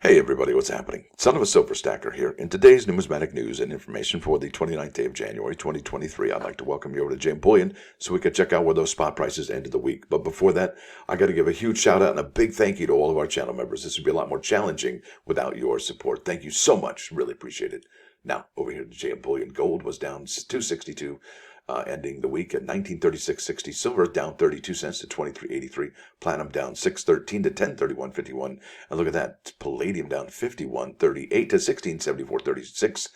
Hey everybody, what's happening? Son of a Silverstacker here. In today's numismatic news and information for the 29th day of January 2023, I'd like to welcome you over to JM Bullion so we can check out where those spot prices ended the week. But before that, I got to give a huge shout out and a big thank you to all of our channel members. This would be a lot more challenging without your support. Thank you so much. Really appreciate it. Now, over here to JM Bullion, gold was down 262. Ending the week at 1936.60. Silver down 32 cents to 23.83. Platinum down 6.13 to 10.31.51. And look at that, palladium down 51.38 to 16.74.36.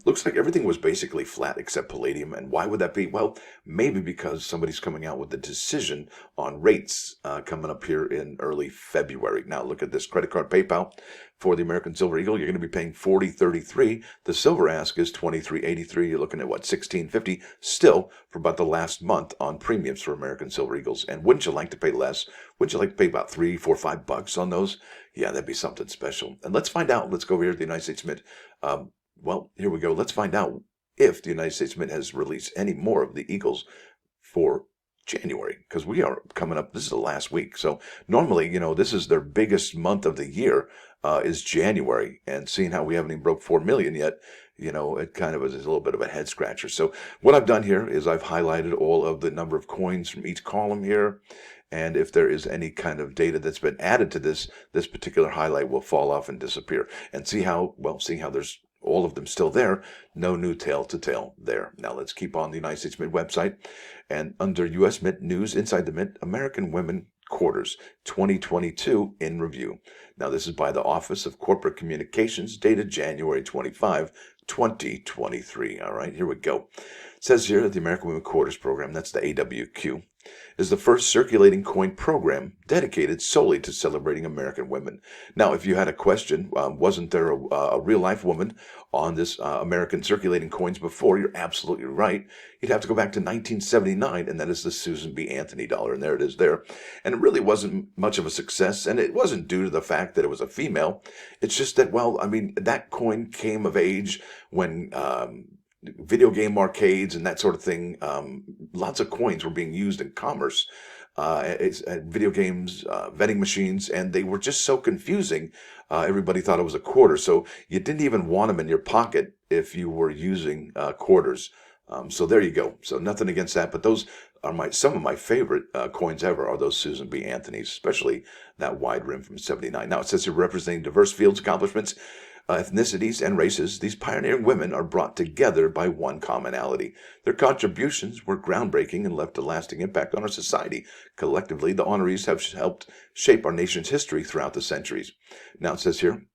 Looks like everything was basically flat except palladium. And why would that be? Well, maybe because somebody's coming out with a decision on rates coming up here in early February. Now look at this credit card PayPal for the American Silver Eagle. You're going to be paying $40.33. The silver ask is $23.83. You're looking at what, $16.50 still for about the last month on premiums for American Silver Eagles. And wouldn't you like to pay less? Wouldn't you like to pay about $3, $4, $5 on those? Yeah, that'd be something special. And let's find out. Let's go over here to the United States Mint. Well, here we go. Let's find out if the United States Mint has released any more of the Eagles for January, because we are coming up. This is the last week. So normally, this is their biggest month of the year is January. And seeing how we haven't even broke 4 million yet, it kind of is a little bit of a head scratcher. So what I've done here is I've highlighted all of the number of coins from each column here. And if there is any kind of data that's been added to this particular highlight will fall off and disappear. And seeing how there's all of them still there, no new tail to tail there. Now let's keep on the United States Mint website. And under U.S. Mint News, inside the Mint, American Women Quarters 2022 in review. Now this is by the Office of Corporate Communications, dated January 25, 2023. All right, here we go. It says here that the American Women Quarters program, that's the AWQ, is the first circulating coin program dedicated solely to celebrating American women. Now, if you had a question, wasn't there a real-life woman on this American circulating coins before? You're absolutely right. You'd have to go back to 1979, and that is the Susan B. Anthony dollar, and there it is there. And it really wasn't much of a success, and it wasn't due to the fact that it was a female. It's just that, that coin came of age when video game arcades and that sort of thing. Lots of coins were being used in commerce, video games, vending machines, and they were just so confusing. Everybody thought it was a quarter, so you didn't even want them in your pocket if you were using quarters. So there you go. So nothing against that, but those are some of my favorite coins ever are those Susan B. Anthony's, especially that wide rim from 79. Now it says here representing diverse fields, accomplishments, ethnicities, and races, these pioneering women are brought together by one commonality. Their contributions were groundbreaking and left a lasting impact on our society. Collectively, the honorees have helped shape our nation's history throughout the centuries. Now it says here,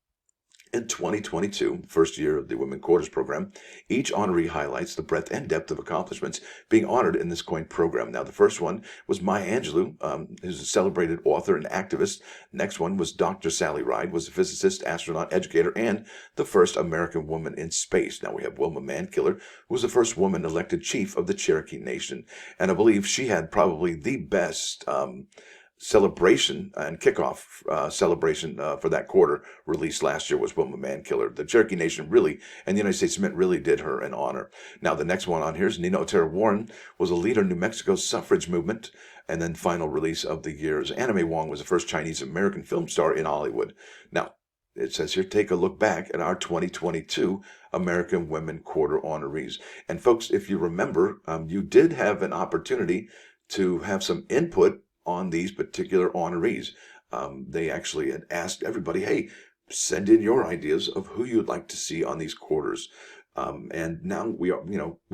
in 2022, first year of the Women Quarters program, each honoree highlights the breadth and depth of accomplishments being honored in this coin program. Now, the first one was Maya Angelou, who's a celebrated author and activist. Next one was Dr. Sally Ride, was a physicist, astronaut, educator, and the first American woman in space. Now, we have Wilma Mankiller, who was the first woman elected chief of the Cherokee Nation. And I believe she had probably the best celebration and kickoff celebration for that quarter released last year was Wilma Mankiller. The Cherokee Nation really, and the United States Mint really did her an honor. Now, the next one on here is Nina Otero-Warren, was a leader in New Mexico's suffrage movement. And then final release of the year is Anna May Wong, was the first Chinese-American film star in Hollywood. Now, it says here, take a look back at our 2022 American Women Quarter honorees. And folks, if you remember, you did have an opportunity to have some input on these particular honorees. They actually had asked everybody, hey, send in your ideas of who you'd like to see on these quarters. And now we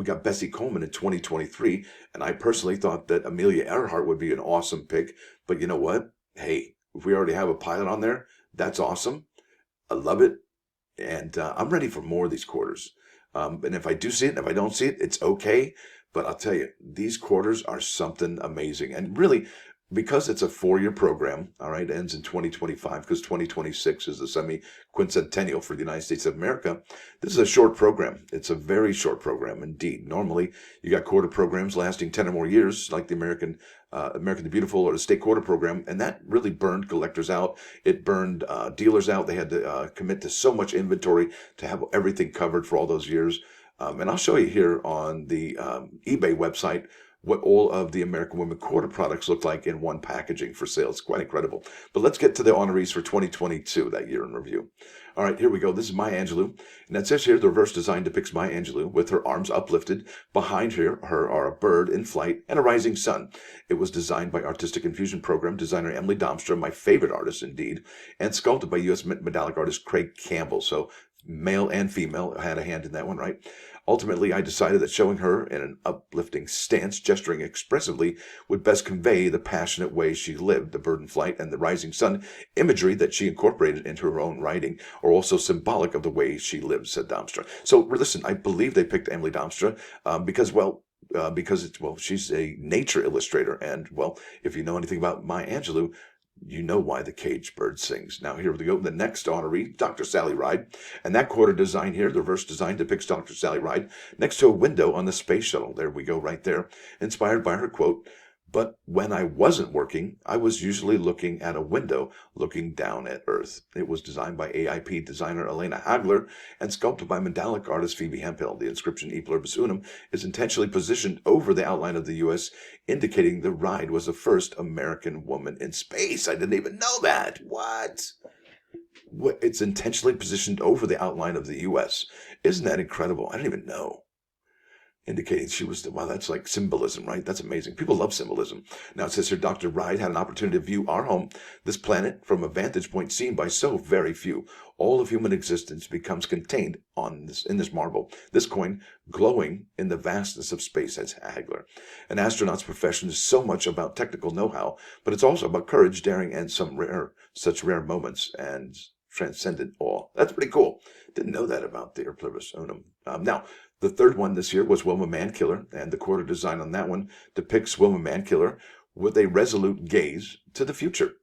got Bessie Coleman in 2023, and I personally thought that Amelia Earhart would be an awesome pick. But you know what? Hey, if we already have a pilot on there, that's awesome. I love it, and I'm ready for more of these quarters. And if I do see it, and if I don't see it, it's okay. But I'll tell you, these quarters are something amazing, and really, because it's a 4-year program, all right, it ends in 2025 because 2026 is the semi-quincentennial for the United States of America. This is a short program. It's a very short program indeed. Normally, you got quarter programs lasting 10 or more years, like the American the Beautiful or the State Quarter program, and that really burned collectors out. It burned dealers out. They had to commit to so much inventory to have everything covered for all those years. And I'll show you here on the eBay website what all of the American Women quarter products look like in one packaging for sale. It's quite incredible. But let's get to the honorees for 2022, that year in review. All right, here we go. This is Maya Angelou. And it says here, the reverse design depicts Maya Angelou with her arms uplifted. Behind her are a bird in flight and a rising sun. It was designed by Artistic Infusion Program designer Emily Domstra, my favorite artist indeed, and sculpted by U.S. Mint medallic artist Craig Campbell. So male and female had a hand in that one, right? Ultimately, I decided that showing her in an uplifting stance, gesturing expressively, would best convey the passionate way she lived. The bird in flight and the rising sun imagery that she incorporated into her own writing are also symbolic of the way she lived, said Domstra. So, listen, I believe they picked Emily Domstra because she's a nature illustrator. And, well, if you know anything about Maya Angelou, you know why the caged bird sings. Now, here we go. The next honoree, Dr. Sally Ride. And that quarter design here, the reverse design depicts Dr. Sally Ride next to a window on the space shuttle. There we go, right there. Inspired by her quote, "But when I wasn't working, I was usually looking at a window, looking down at Earth." It was designed by AIP designer Elena Hagler and sculpted by medallic artist Phoebe Hemphill. The inscription E Pluribus Unum is intentionally positioned over the outline of the U.S., indicating the ride was the first American woman in space. I didn't even know that. What? It's intentionally positioned over the outline of the U.S. Isn't that incredible? I didn't even know. Indicating she was wow, that's like symbolism, right? That's amazing. People love symbolism. Now it says here, Dr. Ride had an opportunity to view our home, this planet, from a vantage point seen by so very few. All of human existence becomes contained in this marble. This coin glowing in the vastness of space, as Hagler. An astronaut's profession is so much about technical know-how, but it's also about courage, daring, and such rare moments and transcendent awe. That's pretty cool. Didn't know that about the Pluribus Unum. Now, the third one this year was Wilma Mankiller, and the quarter design on that one depicts Wilma Mankiller with a resolute gaze to the future.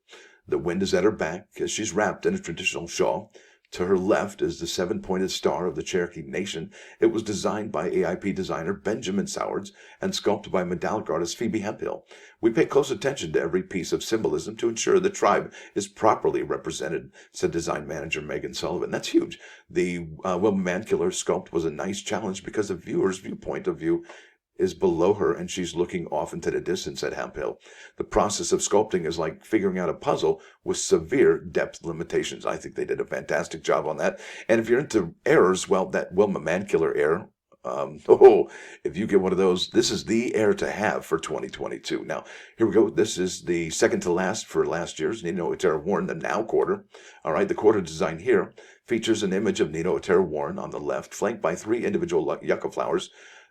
The wind is at her back as she's wrapped in a traditional shawl. To her left is the seven-pointed star of the Cherokee Nation. It was designed by AIP designer Benjamin Sowards and sculpted by medallic artist Phoebe Hemphill. We pay close attention to every piece of symbolism to ensure the tribe is properly represented, said design manager Megan Sullivan. That's huge. The Wilma Mankiller sculpt was a nice challenge because the viewer's viewpoint of view is below her and she's looking off into the distance, said Hemphill. The process of sculpting is like figuring out a puzzle with severe depth limitations. I think they did a fantastic job on that. And if you're into errors, well, that Wilma Mankiller error, if you get one of those, this is the air to have for 2022. Now, here we go. This is the second to last for last year's Nino Otero-Warren, the now quarter. All right, the quarter design here features an image of Nino Otero-Warren on the left, flanked by three individual yucca flowers.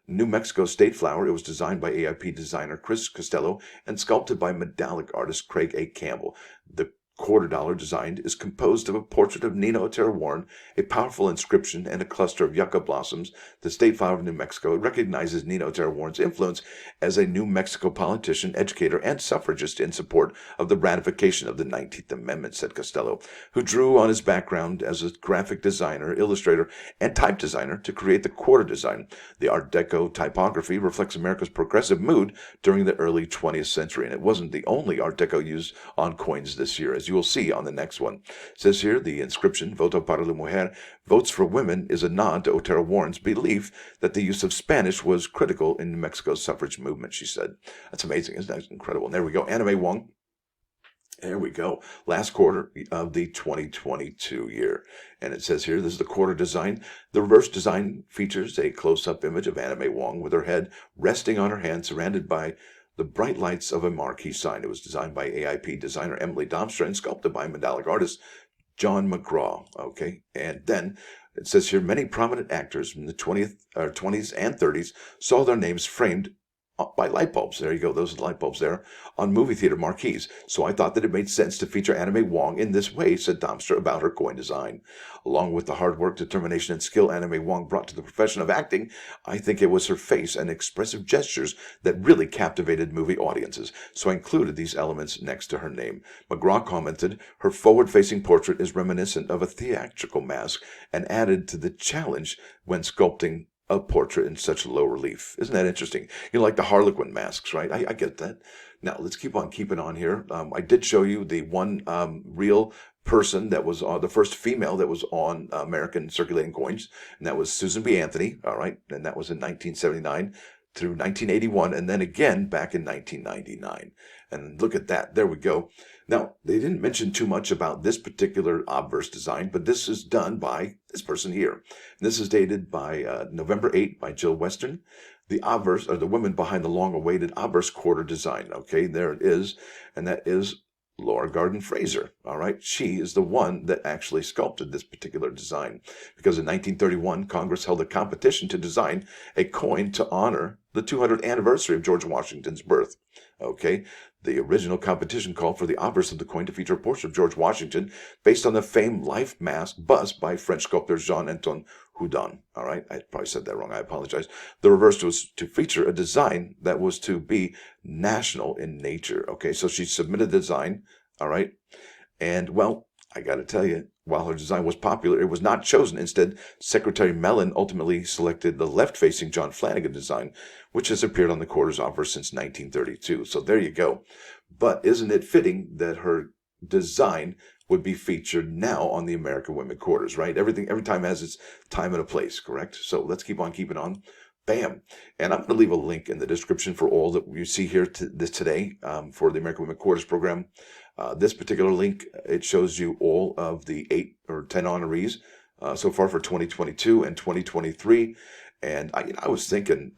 New Mexico State flower. It was designed by AIP designer Chris Costello and sculpted by medallic artist Craig A. Campbell. The $250 design is composed of a portrait of Nina Otero-Warren, a powerful inscription, and a cluster of yucca blossoms. The state flower of New Mexico recognizes Nina Otero-Warren's influence as a New Mexico politician, educator, and suffragist in support of the ratification of the 19th Amendment, said Costello, who drew on his background as a graphic designer, illustrator, and type designer to create the quarter design. The Art Deco typography reflects America's progressive mood during the early 20th century, and it wasn't the only Art Deco used on coins this year, as you will see on the next one. It says here, the inscription, Voto para la Mujer, votes for women, is a nod to Otero-Warren's belief that the use of Spanish was critical in New Mexico's suffrage movement, she said. That's amazing. Isn't that incredible? And there we go. Anna May Wong. There we go. Last quarter of the 2022 year. And it says here, this is the quarter design. The reverse design features a close-up image of Anna May Wong with her head resting on her hand, surrounded by the bright lights of a marquee sign. It was designed by AIP designer Emily Domstra and sculpted by medallic artist John McGraw. Okay, and then it says here, many prominent actors from the 20s and 30s saw their names framed by light bulbs. There you go. Those are the light bulbs there on movie theater marquees. So I thought that it made sense to feature Anna May Wong in this way, said Domstra about her coin design. Along with the hard work, determination, and skill Anna May Wong brought to the profession of acting, I think it was her face and expressive gestures that really captivated movie audiences. So I included these elements next to her name. McGraw commented, her forward-facing portrait is reminiscent of a theatrical mask and added to the challenge when sculpting a portrait in such low relief. Isn't that interesting? You know, like the Harlequin masks, right? I get that. Now, let's keep on keeping on here. I did show you the one real person that was the first female that was on American circulating coins, and that was Susan B. Anthony, all right? And that was in 1979. through 1981, and then again back in 1999. And look at that. There we go. Now, they didn't mention too much about this particular obverse design, but this is done by this person here. This is dated by November 8 by Jill Western. The obverse, or the woman behind the long-awaited obverse quarter design. Okay, there it is. And that is Laura Garden Fraser. All right, she is the one that actually sculpted this particular design, because in 1931 Congress held a competition to design a coin to honor the 200th anniversary of George Washington's birth. Okay, the original competition called for the obverse of the coin to feature a portrait of George Washington based on the famed life mask bust by French sculptor Jean-Antoine Houdon. All right, I probably said that wrong. I apologize. The reverse was to feature a design that was to be national in nature. Okay, so she submitted the design. All right, and well, I got to tell you, while her design was popular, it was not chosen. Instead, Secretary Mellon ultimately selected the left-facing John Flanagan design, which has appeared on the quarters obverse since 1932. So there you go. But isn't it fitting that her design would be featured now on the American Women quarters, right? Every time has its time and a place, correct? So let's keep on keeping on. Bam. And I'm going to leave a link in the description for all that you see here today for the American Women Quarters program. This particular link, it shows you all of the 8 or 10 honorees so far for 2022 and 2023. And I was thinking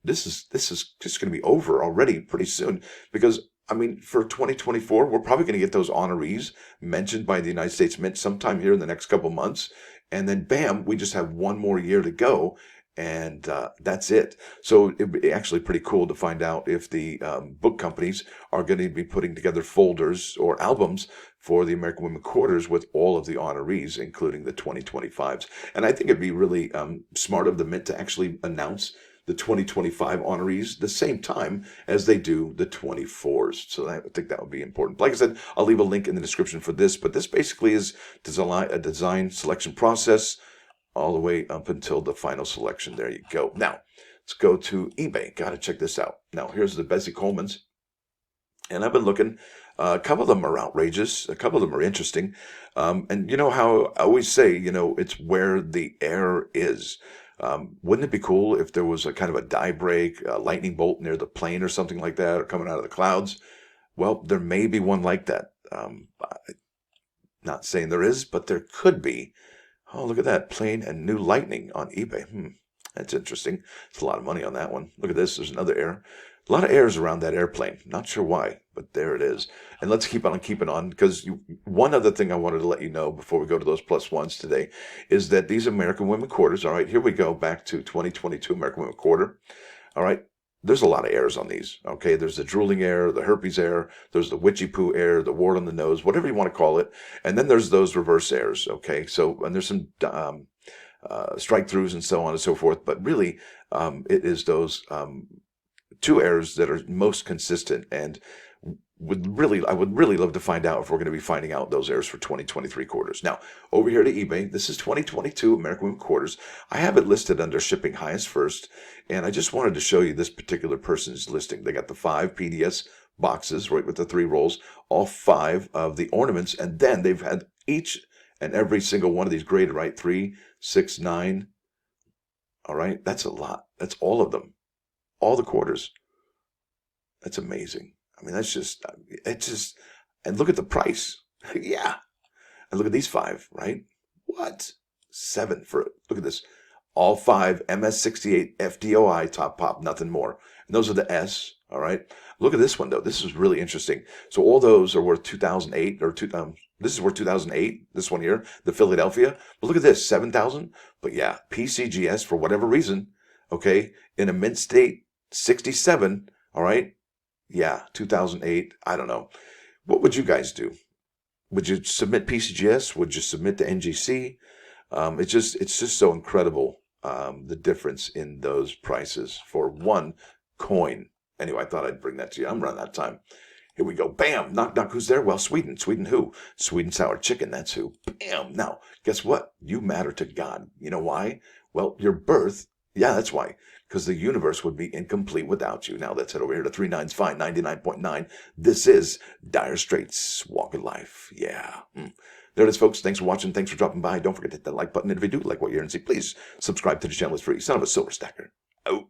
this is just going to be over already pretty soon, because I mean, for 2024, we're probably going to get those honorees mentioned by the United States Mint sometime here in the next couple months. And then, bam, we just have one more year to go. And that's it. So it'd be actually pretty cool to find out if the book companies are going to be putting together folders or albums for the American Women Quarters with all of the honorees, including the 2025s. And I think it'd be really smart of the Mint to actually announce the 2025 honorees the same time as they do the 24s. So I think that would be important. Like I said, I'll leave a link in the description for this, but this basically is a design selection process all the way up until the final selection. There you go. Now, let's go to eBay. Got to check this out. Now, here's the Bessie Colemans. And I've been looking. A couple of them are outrageous. A couple of them are interesting. And you know how I always say, it's where the air is. Wouldn't it be cool if there was a kind of a die break, a lightning bolt near the plane or something like that, or coming out of the clouds? Well, there may be one like that. Not saying there is, but there could be. Oh, look at that. Plain and new lightning on eBay. That's interesting. It's a lot of money on that one. Look at this. There's another air. A lot of airs around that airplane. Not sure why, but there it is. And let's keep on keeping on, because one other thing I wanted to let you know before we go to those plus ones today is that these American Women Quarters, all right, here we go back to 2022 American Women Quarter. All right. There's a lot of airs on these, okay? There's the drooling air, the herpes air, there's the witchy poo air, the wart on the nose, whatever you want to call it. And then there's those reverse airs, okay? So, and there's some strike throughs and so on and so forth. But really, it is those 2 airs that are most consistent, and I would really love to find out if we're going to be finding out those airs for 2023 quarters. Now, over here to eBay, this is 2022 American Women Quarters. I have it listed under shipping highest first, and I just wanted to show you this particular person's listing. They got the 5 PDS boxes, right, with the 3 rolls, all 5 of the ornaments, and then they've had each and every single one of these graded, right? 3, 6, 9. All right, that's a lot. That's all of them, all the quarters. That's amazing. I mean, and look at the price. Yeah. And look at these 5, right? What? 7 for it. Look at this. All 5 MS68 FDOI top pop, nothing more. And those are the S, all right? Look at this one, though. This is really interesting. So all those are worth 2008, or this is worth 2008, this one here, the Philadelphia. But look at this, 7,000. But yeah, PCGS, for whatever reason, okay, in a mint state, 67, all right? Yeah, 2008. I don't know. What would you guys do? Would you submit PCGS? Would you submit to NGC? It's just so incredible, the difference in those prices for one coin. Anyway, I thought I'd bring that to you. I'm running out of time. Here we go. Bam. Knock, knock. Who's there? Well, Sweden. Sweden who? Sweden sour chicken. That's who. Bam. Now, guess what? You matter to God. You know why? Well, your birth. Yeah, that's why. Because the universe would be incomplete without you. Now, let's head over here to 39's Fine, 99.9. This is Dire Straits, Walk of Life. Yeah. There it is, folks. Thanks for watching. Thanks for dropping by. Don't forget to hit that like button. And if you do like what you're hearing, please subscribe to the channel. It's free. Son of a silver stacker. Out.